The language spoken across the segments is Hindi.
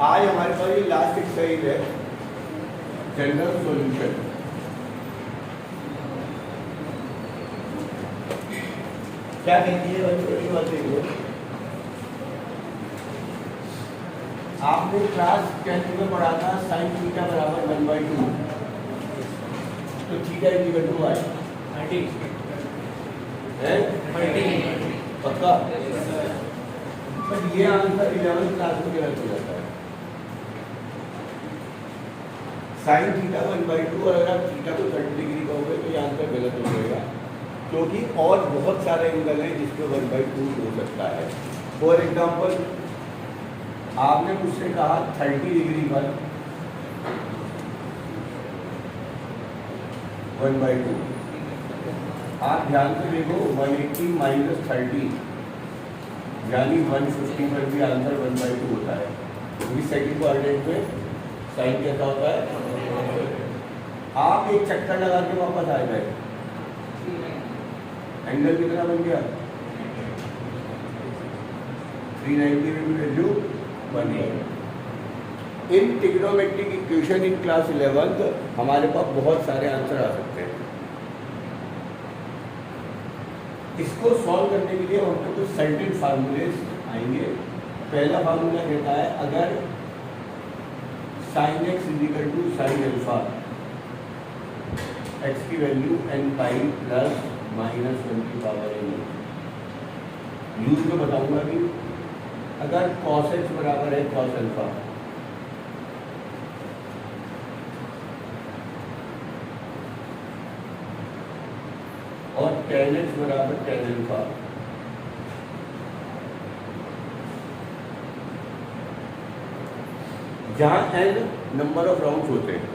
आज हमारे पास ये लास्ट एक्सरसाइज है, जनरल सॉल्यूशन। क्या कहती है बच्चों बात देखो, आपने क्लास 10th में पढ़ा था साइन थीटा बराबर 1/2, तो थीटा इक्वल टू आई 30 है 30 पक्का। पर ये आंसर 11th क्लास में गलत हो जाता है। साइन थीटा 1/2 और अगर आप थीटा को 30 डिग्री कहोगे तो ये आंसर गलत हो जाएगा, क्योंकि और बहुत सारे एंगल हैं जिसपे 1/2 हो सकता है। फॉर एग्जाम्पल आपने मुझसे कहा 30 डिग्री पर 1/2, आप ध्यान से देखो 180 - 30 यानी 150 पर भी आंसर 1/2 होता है, क्योंकि सेकंड क्वाड्रेंट में साइन कैसा होता है। आप एक चक्कर लगा के वापस आ जाए, एंगल कितना बन गया 390 में value 180। In trigonometric equation in class 11th हमारे पास बहुत सारे आंसर आ सकते हैं। इसको सॉल्व करने के लिए हमको कुछ सर्टेन फार्मूलेस आएंगे। पहला फार्मूला कहता है अगर sin x = sin alpha, x की value n pi plus minus 1 की पावर n, यूज में बताऊंगा कि अगर cos x बराबर है cos अल्फा, और tan x बराबर tan अल्फा, जहां n नंबर ऑफ राउंड्स होते हैं,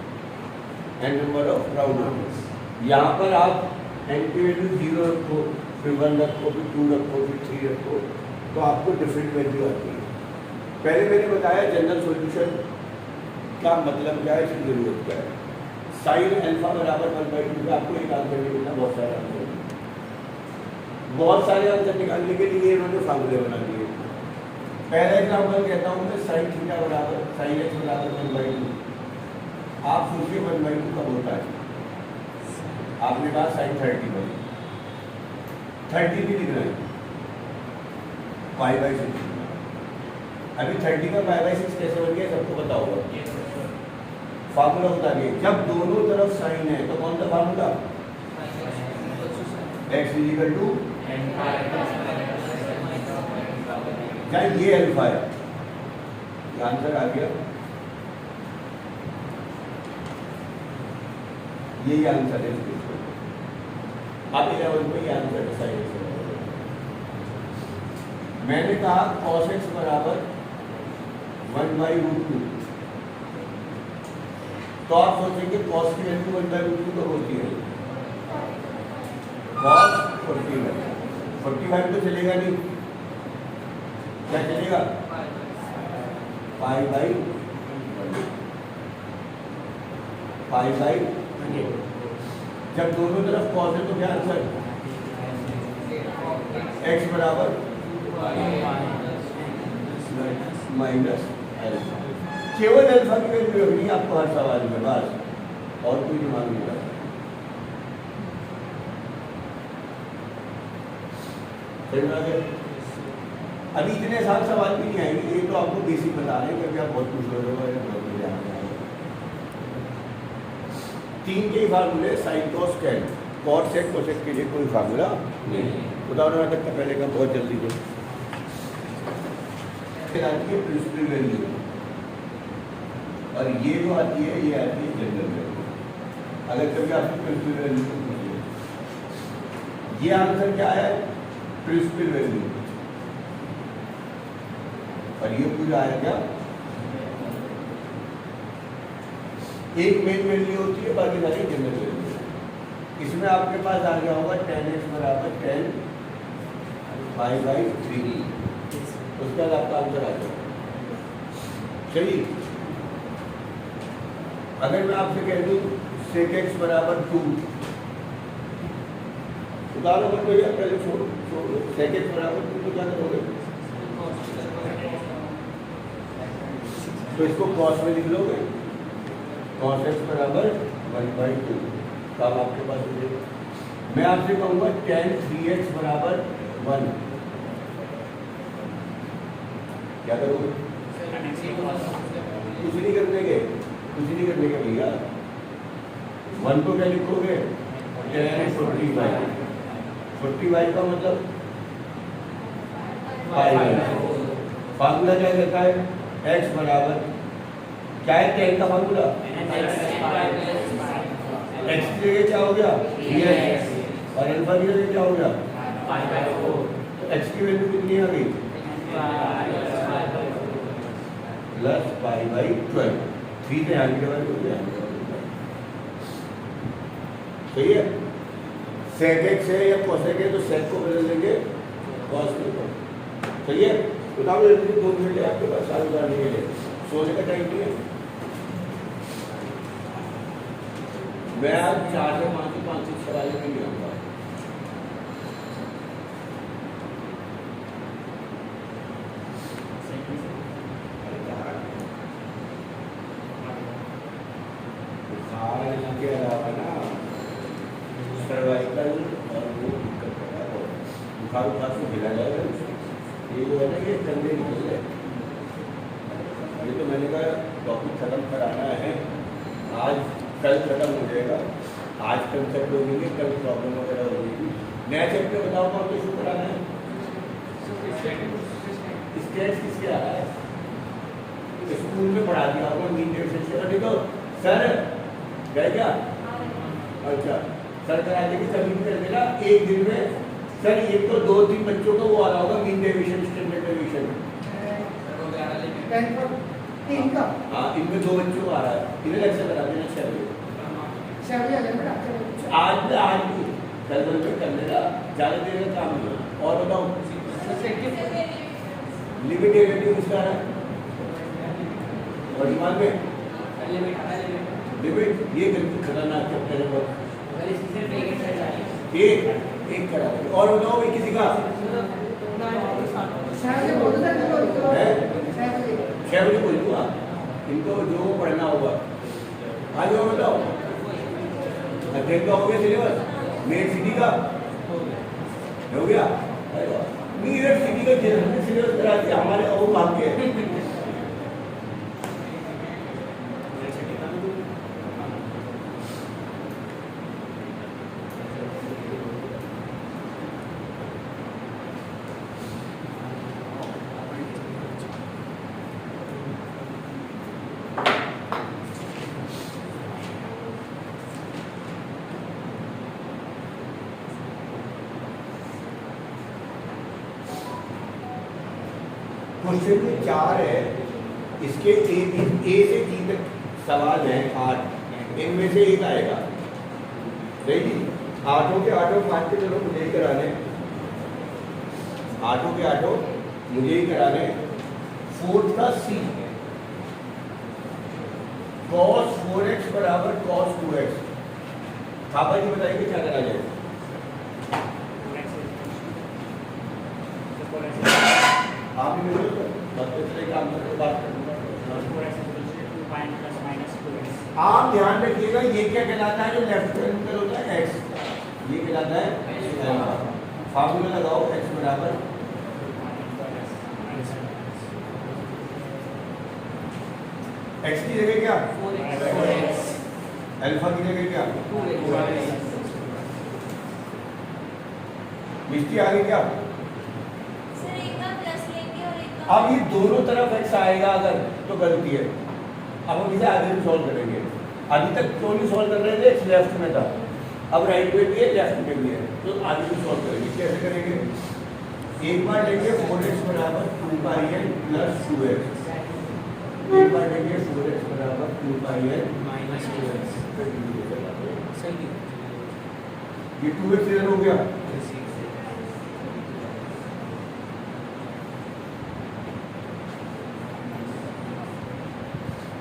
n नंबर ऑफ राउंड होते हैं, यहाँ पर आप n की वैल्यू 0 रखो, फिर 1 रखो, फिर 2 रखो, फिर 3 रखो, तो आपको डिफरेंट वैल्यू आती है। पहले मैंने बताया जनरल सॉल्यूशन का मतलब क्या है, इसकी जरूरत क्या है। साइन अल्फा बराबर 1/2 का आपको एक आंसर निकलना, बहुत सारे आंसर निकालने के लिए इन्होंने फार्मूले बना दिए। पहला एग्जाम्पल कहता हूँ मैं, साइन थीटा बराबर साइन एक्स बराबर 1/2। आप सोचिए 1/2 कब होता है। आपने कहा साइन 30 पर 30 भी लिख रहे हैं π/6। अभी 30 का π/6 कैसे बन गया सबको पता होगा। फार्मूला बता दिए, जब दोनों तरफ साइन है तो कौन सा फार्मूला, x = ये अल्फा है, आंसर आ गया, यही आंसर है। अब 11 में ये आंसर डिसाइड है। मैंने कहा cos x बराबर 1/√2, तो आप सोचेंगे cos की वैल्यू 1/√2 कब होती है, cos 45 तो चलेगा नहीं, क्या चलेगा π/2। जब दोनों तरफ cos है तो क्या आंसर, x बराबर माइनस अल्फा। केवल अल्फा की वैल्यू रखनी आपको हर सवाल में, बस और कोई दिमाग नहीं लगा। अभी इतने सारे सवाल भी नहीं आएंगे, ये तो आपको बेसिक बता रहे हैं क्योंकि आप बहुत खुश हो रहे हो। 3 के ही फार्मूले, sine cos tan, cot sec cosec के लिए कोई फार्मूला नहीं। उदाहरण तक का पहले का बहुत जल्दी को प्रिंसिपल वैल्यू, और ये जो आती है ये आती है जनरल वैल्यू। अगर कभी आपको प्रिंसिपल वैल्यू को पूछिए, ये आंसर क्या है, प्रिंसिपल वैल्यू, और ये पूरा आया क्या, एक मेन वैल्यू होती है, बाकी सारी जनरल वैल्यू। इसमें आपके पास आ गया होगा tan x बराबर 10 π/3, उसके बाद आपका आंसर आ जाएगा। चलिए अगर मैं आपसे कह दूं sec x बराबर 2, उदाहरण पर कोई पहले छोड़ sec x बराबर 2 तो क्या करोगे, तो इसको कॉस में लिख लोगे, कॉस एक्स बराबर 1/2। तो अब आपके पास हो जाएगा। मैं आपसे कहूँगा tan 3x बराबर 1, क्या करोगे? कुछ नहीं करने के, कुछ नहीं करने के भैया। 1 को क्या लिखोगे? tan 40y का मतलब फार्मूला क्या कहता है? x बराबर क्या है tan का फार्मूला? x की जगह क्या हो गया? और अल्फा की जगह क्या हो गया? तो x की वैल्यू कितनी आ गई? प्लस π/12। 3 से यहाँ की वैल्यू हो गया। सही है। sec x है या cosec है तो sec को बदल देंगे cos में। सही है। बताओ जल्दी, 2 मिनट है आपके पास साल उतारने के लिए, सोने का टाइम नहीं है। मैं आज 4 से 5 सवाल में नहीं आऊँगा। के अलावा ना सर्वाइकल और वो दिक्कत है, बुखार से गिरा जाएगा। ये जो है ना, ये कंधे निकल गए। ये तो मैंने कहा टॉपिक खत्म कराना है, आज कल खत्म हो जाएगा। आज कंसेप्ट हो जाएंगे, कल प्रॉब्लम वगैरह हो जाएगी। नया चैप्टर बताओ कौन तो शुरू कराना है? स्टेज किसके आ रहा है? स्कूल में पढ़ा दिया होगा, मीन डेट से। देखो सर गए क्या? अच्छा सर करा देंगे, सभी कर देना एक दिन में। सर ये तो 2-3 बच्चों का वो आ रहा होगा, मीन डेविएशन, स्टैंडर्ड डेविएशन। हाँ, इनमें 2 बच्चों को आ रहा है। इन्हें लेक्चर करा देना 6 बजे। आज भी कल में कर लेगा, ज़्यादा देर का काम नहीं है। और बताओ लिमिट एरिया किसका है? और दिमाग में लिमिट, ये गलती खतरनाक चैप्टर है बहुत। एक करा। और बताओ भाई किसी का 6 बजे बोल दूँगा, इनको जो पढ़ना होगा। आज और बताओ अध्ययन का हो गया सिलेबस, मेरठ सिटी का हो गया। मेरठ सिटी का जनरल सिलेबस करा दिया हमारे, वो भाग गए। क्वेश्चन में 4 है, इसके ए से जी तक सवाल है 8, इनमें से एक आएगा। सही, 8 के 8 मान के चलो मुझे ही कराने, 8 के 8 मुझे ही कराने। 4 का सी, cos 4x बराबर cos 2x। थापा जी बताइए क्या करा जाए? आप ही मिलो तो काम करके बात करूंगा। आप ध्यान रखिएगा, ये क्या कहलाता है? जो लेफ्ट हैंड होता है x, ये कहलाता है। फार्मूला लगाओ, x बराबर x की जगह क्या? अल्फा की जगह क्या? मिस्टी आगे क्या? अब ये दोनों तरफ x आएगा अगर, तो गलती है। अब हम इसे आगे भी सॉल्व करेंगे। अभी तक क्यों नहीं सॉल्व कर रहे थे? x लेफ्ट में था, अब राइट में भी है, लेफ्ट में भी है, तो आगे भी सॉल्व करेंगे। कैसे करेंगे? एक बार लेंगे 4x बराबर 2πn प्लस 2x, एक बार लेंगे 4x बराबर 2πn माइनस 2x। ये 2x इधर हो गया,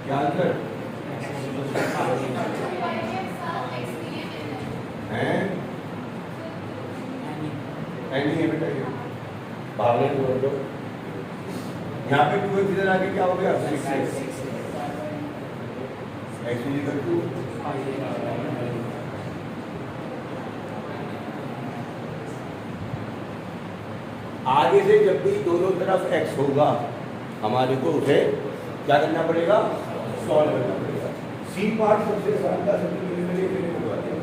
क्या आंसर है? एनी है बेटा, ये भागने को यहाँ पे 2x इधर आके क्या हो गया? 6x। x इक्वल टू आगे से जब भी दोनों तरफ x होगा हमारे को उसे क्या करना पड़ेगा, सॉल्व करना पड़ेगा। सी पार्ट सबसे आसान था, सबसे पहले करवाते हैं।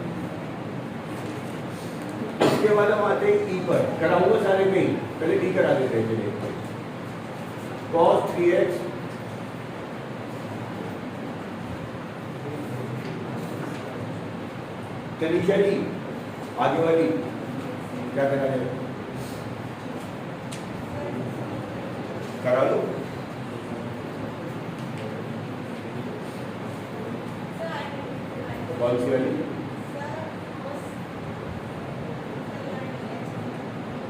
इसके बाद हम आते हैं ई पर, कराऊंगा सारे में ही, पहले डी करा देते हैं। चलिए cos 3x तनीषा जी आगे वाली क्या करा है, करा लो। कौन सी वाली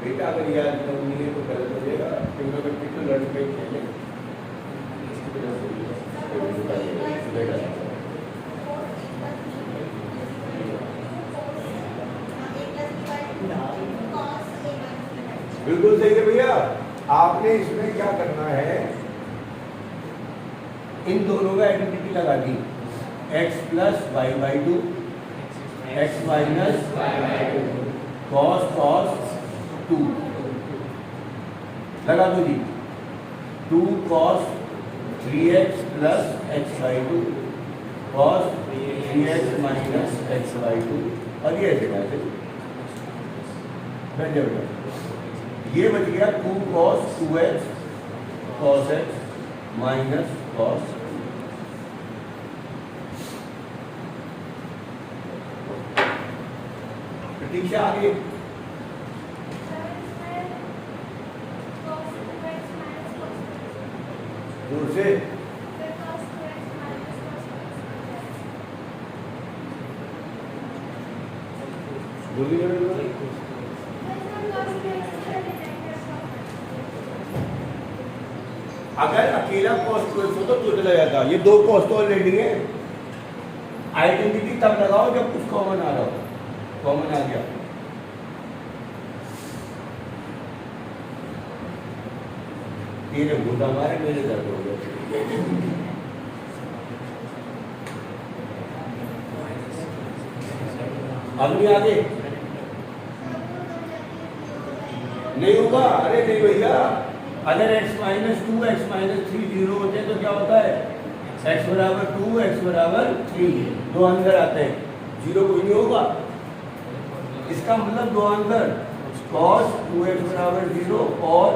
बेटा, अगर याद नहीं है तो गलत हो जाएगा, क्योंकि अगर कितना लड़ पे खेले बिल्कुल सही है भैया। आपने इसमें क्या करना है, इन दोनों का आइडेंटिटी लगा दी, x plus y by two, x minus cos cos 2 लगा दो जी, 2 cos 3x plus x by 2 cos 3x minus x by 2, और ये ऐसे कैसे बन जाएगा, ये बच गया 2 cos 2x cos x minus cos। प्रतीक्षा आगे दूर से अगर अकेला कॉस्ट हो तो चला जाता, ये दो कॉस्ट ऑलरेडी है। आइडेंटिटी तब लगाओ जब कुछ कॉमन आ रहा हो, कॉमन आ गया। तेरे भूता मारे मेरे दर्द हो गया। अब नहीं आगे नहीं होगा, अरे नहीं भैया, अगर x minus 2 x minus 3 zero होते हैं तो क्या होता है, x बराबर 2 x बराबर 3, दो आंसर आते हैं, जीरो कोई नहीं होगा। इसका मतलब दो आंसर cos 2x बराबर 0 और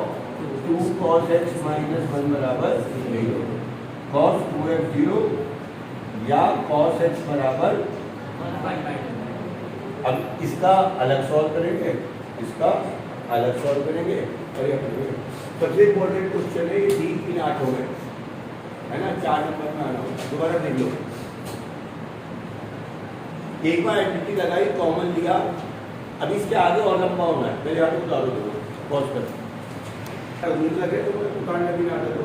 2 cos x माइनस 1 बराबर 0, cos 2x 0 या cos x बराबर। अब इसका अलग सॉल्व करेंगे, इसका अलग सॉल्व करेंगे, और ये सबसे इम्पोर्टेंट क्वेश्चन है, ये 3 3 8 हो गए है ना, 4 नंबर में आना होगा। दोबारा देख लो, एक बार आइडेंटिटी लगाई, कॉमन लिया, अब इसके आगे और लंबा होना है, पहले आगे उतारो, दो पॉज कर लगे तो उतारने भी ना आता तो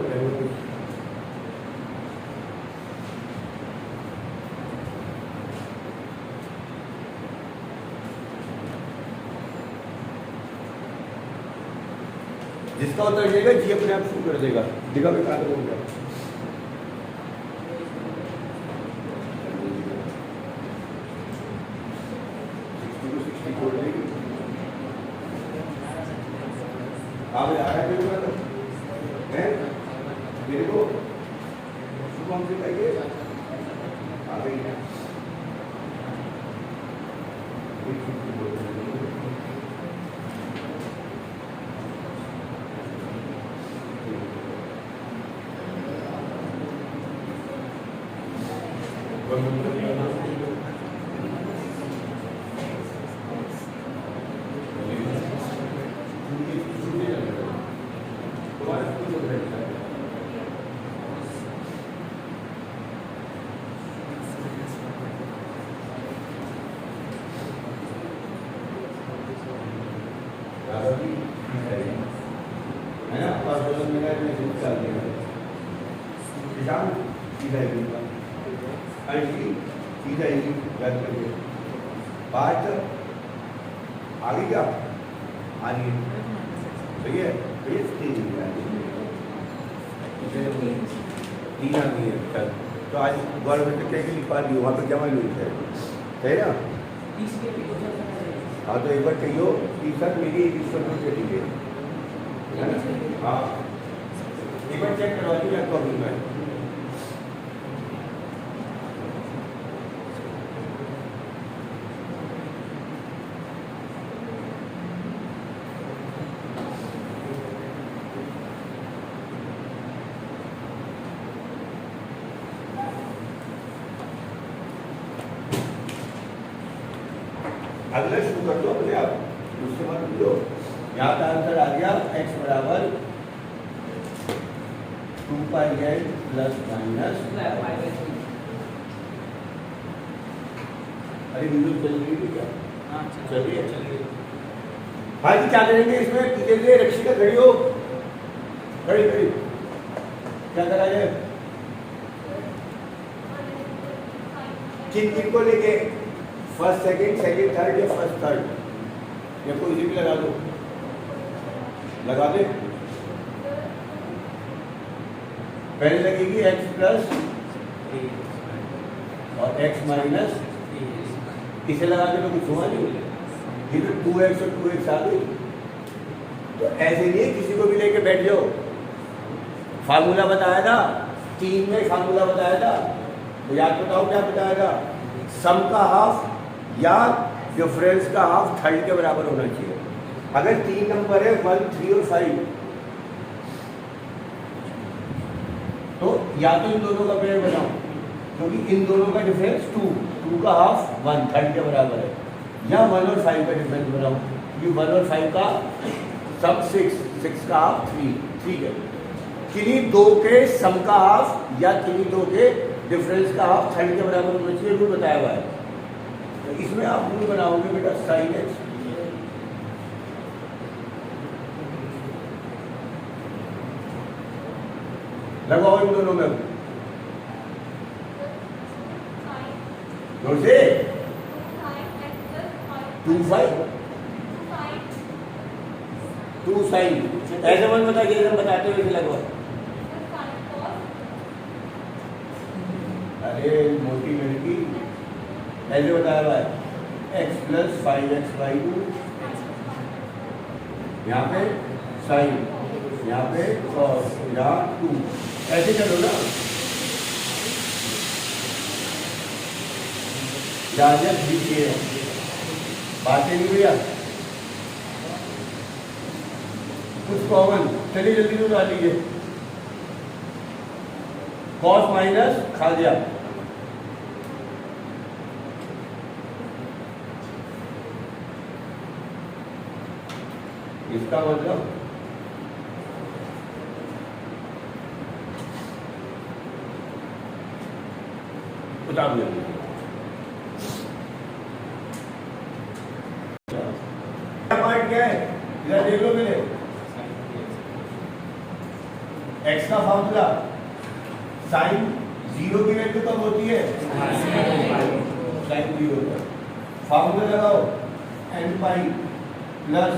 जिसका उत्तर देगा जी अपने आप शुरू कर देगा, दिखा भी कहा हो गया। आप आ रहा है मेरे को कौन से चाहिए, आ गई है बात आगे क्या आगे सही है, तीन आ गई है, चल तो आज गवर्नमेंट क्या लिखवा दी वहाँ पे जमा हुई है ना। हाँ तो एक बार कहियो कि सर मेरी रिश्वत में चली गई है ना। हाँ एक बार चेक करवा दीजिए आपको अभी मैं अगला शुरू कर दो अपने आप उसके बाद लो। यहाँ का आंसर आ गया x बराबर 2πn प्लस माइनस। अरे वीडियो चल रही थी क्या? चलिए हाँ जी क्या करेंगे इसमें पीछे लिए रक्षी का खड़ी हो खड़ी खड़ी क्या करा जाए किन किन को लेके फर्स्ट सेकंड सेकंड थर्ड या फर्स्ट थर्ड या कोई भी लगा दो लगा दे। पहले लगेगी x प्लस और x माइनस इसे लगा के तो कुछ हुआ नहीं ये तो 2x और 2x आ गई। तो ऐसे नहीं किसी को भी लेके बैठ जाओ। फार्मूला बताया था 3 में फार्मूला बताया था तो याद बताओ क्या बताया था। सम का हाफ या डिफरेंस का हाफ थर्ड के बराबर होना चाहिए। अगर 3 नंबर है 1 3 और 5 तो या तो इन दोनों का पेयर बनाओ क्योंकि इन दोनों का डिफरेंस 2 का हाफ 1 थर्ड के बराबर है या 1 और 5 का डिफरेंस बनाओ क्योंकि 1 और 5 का सब 6 का हाफ 3 ठीक है। किन्हीं दो के सम का हाफ या किन्हीं दो के डिफरेंस का हाफ थर्ड के बराबर होना चाहिए रूल बताया हुआ है। तो इसमें आप रूल बनाओगे बेटा साइन एक्स लगाओ इन दोनों में जोर से 2 साइन ऐसे मन बता के बताते हुए लगवा। अरे मोटी लड़की ऐसे बताया हुआ है x प्लस 5x/2 यहाँ पे साइन यहाँ पे cos यहाँ 2 ऐसे चलो ना याद दीजिए बातें नहीं भैया कुछ कॉमन चलिए जल्दी से डाल लीजिए। cos माइनस खा दिया इसका मतलब बता दो पार्ट क्या है इधर देख लो मेरे x का फॉर्मूला साइन 0 की वैल्यू कब होती है साइन 0 पर फॉर्मूला लगाओ n पाई प्लस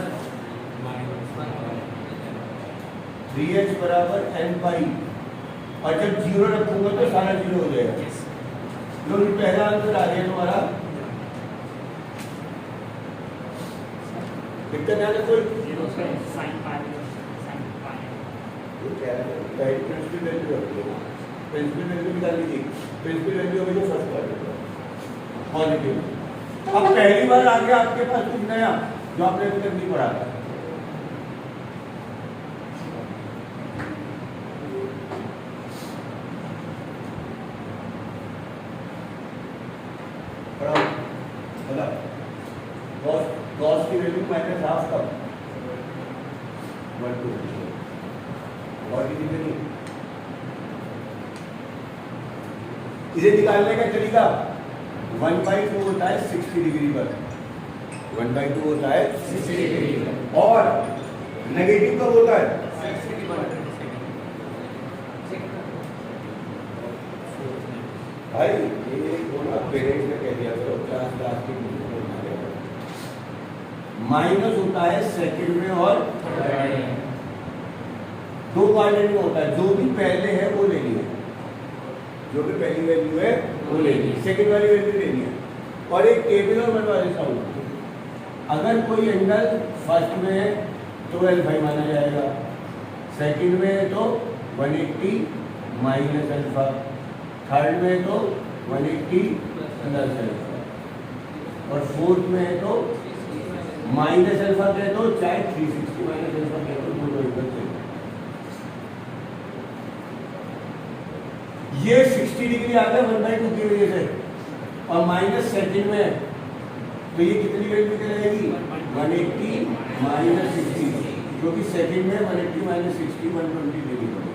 3x बराबर n पाई और जब 0 रखूंगा तो सारा 0 हो जाएगा। लो पहला आंसर आ गया तुम्हारा दिक्कत है ना कोई प्रिंसिपल वैल्यू निकाल लीजिए। प्रिंसिपल वैल्यू हमें फर्स्ट कर पॉजिटिव। अब पहली बार आ गया आपके पास कुछ नया जो आपने अभी तक नहीं पढ़ा था। cos की वैल्यू माइनस हाफ कब 1 2 और किसी पे नहीं। इसे निकालने का तरीका 1/2 होता है 60 डिग्री पर 1/2 होता है 60 डिग्री पर और नेगेटिव कब होता है भाई ये पेरेंट्स ने कह दिया करो क्लास की माइनस होता है सेकंड में और दो क्वाड्रेंट में होता है जो भी पहले है वो लेनी है जो भी पहली वैल्यू है वो लेनी है, सेकंड वाली वैल्यू लेनी है। और एक टेबल और बनवा देता हूँ, अगर कोई एंगल फर्स्ट में है तो अल्फा माना जाएगा, सेकंड में है तो 180 माइनस अल्फा, थर्ड में है तो 180 प्लस अल्फा, और फोर्थ में है तो माइनस अल्फा कह दो चाहे 360 माइनस अल्फा कह दो, दोनों एंगल से ये 60 डिग्री आ गया 1/2 की वजह से, और माइनस सेकंड में तो ये कितनी वैल्यू कहलाएगी 180 माइनस 60, क्योंकि सेकंड में 180 माइनस 60 120 डिग्री बनेगी।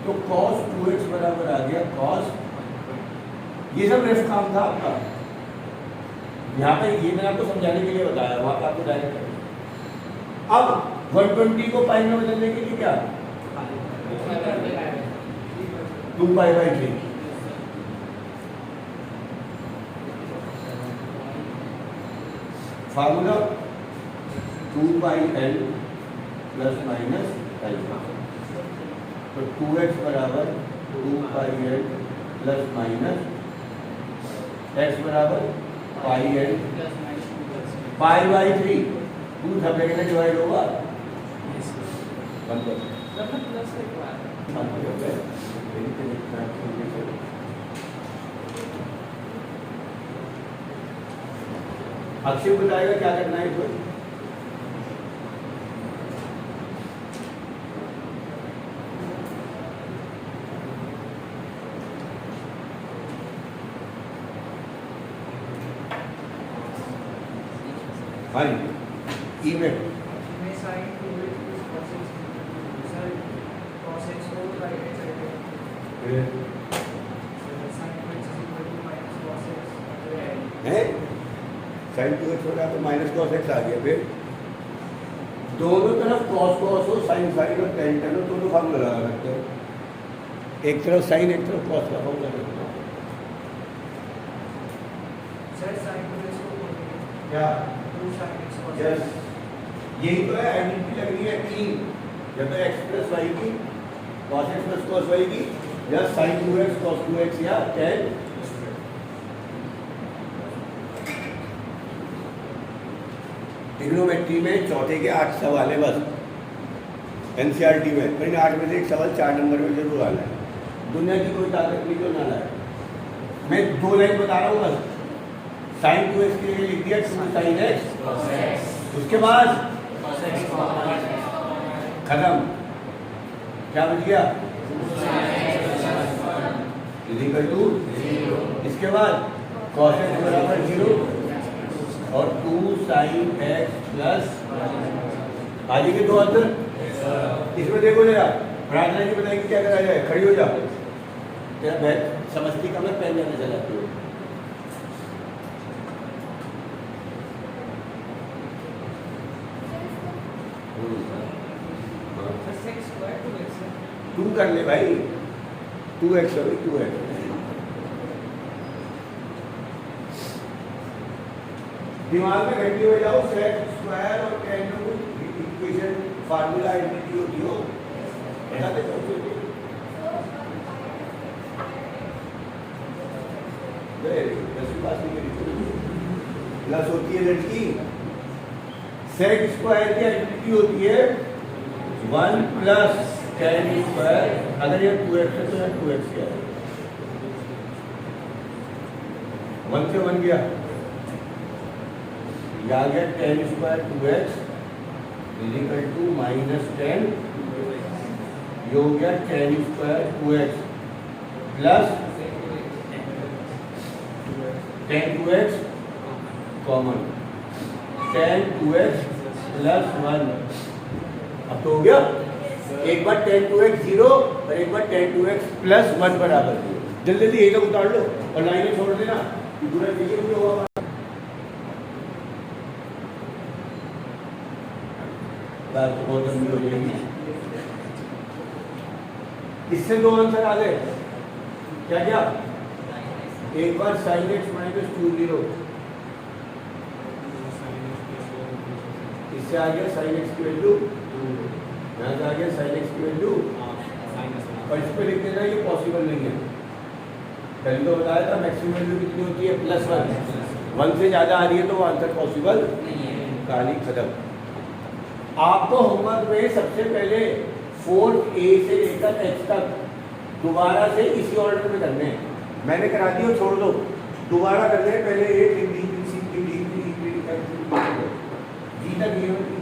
तो cos 2x बराबर आ गया cos, ये सब रेफ काम था आपका, यहाँ पे ये मैंने आपको समझाने के लिए बताया, वहाँ पे आपको डायरेक्ट। अब 120 को पाई में बदलने के लिए क्या 2π/3, formula 2πl plus minus alpha, तो 2x बराबर 2πl प्लस माइनस x बराबर πl π/3, 2 धब्बे में डिवाइड होगा अक्षय बताएगा क्या करना है इसको। हाँ जी, ई में है साइन 2x होगा तो माइनस cos x आ गया, फिर दोनों तरफ cos cos हो, साइन साइन और tan tan हो, दोनों फॉर्मूला लगा सकते हो, एक तरफ साइन एक तरफ cos का फॉर्मूला लगा क्या यस, यही तो है आइडेंटिटी लग रही है 3, या तो x प्लस वाई की cos x plus cos y की, या साइन 2x cos 2x, या tan ट्रिग्नोमेट्री में चौथे के 8 सवाल है बस एनसीईआरटी में, पर इन 8 में से एक सवाल 4 नंबर में जरूर आना है। दुनिया की कोई ताकत नहीं जो ना लाए, मैं 2 लाइन बता रहा हूँ बस। साइन 2x के लिए लिख दिया 2 साइन x, उसके बाद खत्म, क्या बच गया इक्वल टू, इसके बाद cos x बराबर 0 और 2 साइन x प्लस, आगे के 2 आंसर इसमें देखो जरा, प्रार्थना जी बताएंगे क्या करा जाए, खड़ी हो जा, तेरा बैग समझती का मैं पेन लेने चलाती हूँ। टू कर ले भाई, 2x हो 2x, दिमाग में घंटी हो जाओ, सेक स्क्वायर और tan इक्वेशन फार्मूला आइडेंटिटी होती हो, बताते प्लस होती है लड़की, सेक स्क्वायर की आइडेंटिटी होती है 1 प्लस tan स्क्वायर, अगर ये 2x है तो यह 2x क्या है, 1 से 1 गया, आ गया tan square 2x equal to minus 10, ये हो गया tan square 2x plus tan 2x common, tan 2x plus 1, अब तो हो गया, एक बार tan 2x 0 और एक बार tan 2x प्लस 1 बराबर, जल्दी जल्दी यही लोग उतार लो और लाइनें छोड़ देना, पूरा देखिए होगा। बात तो बहुत लंबी हो जाएगी, इससे 2 आंसर आ गए, क्या क्या, एक बार साइन एक्स माइनस 2 0, इससे आ गया साइन एक्स की वैल्यू, यहाँ से आ गया साइन एक्स की वैल्यू, और इस पर लिख देना ये पॉसिबल नहीं है, पहले तो बताया था मैक्सिमम वैल्यू कितनी होती है +1। 1 से ज़्यादा आ रही है तो वो आंसर पॉसिबल कहानी खत्म। आपको होमवर्क में सबसे पहले 4A से लेकर H तक दोबारा से इसी ऑर्डर में करने हैं। मैंने करा दिया, छोड़ दो, दोबारा करने हैं। पहले A फिर D फिर C फिर D फिर E फिर F फिर G तक ये होती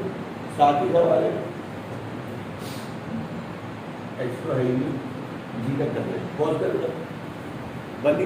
7 ही सवाल है। H तो है ही नहीं, G तक कर ले, पॉज कर लो बंदी।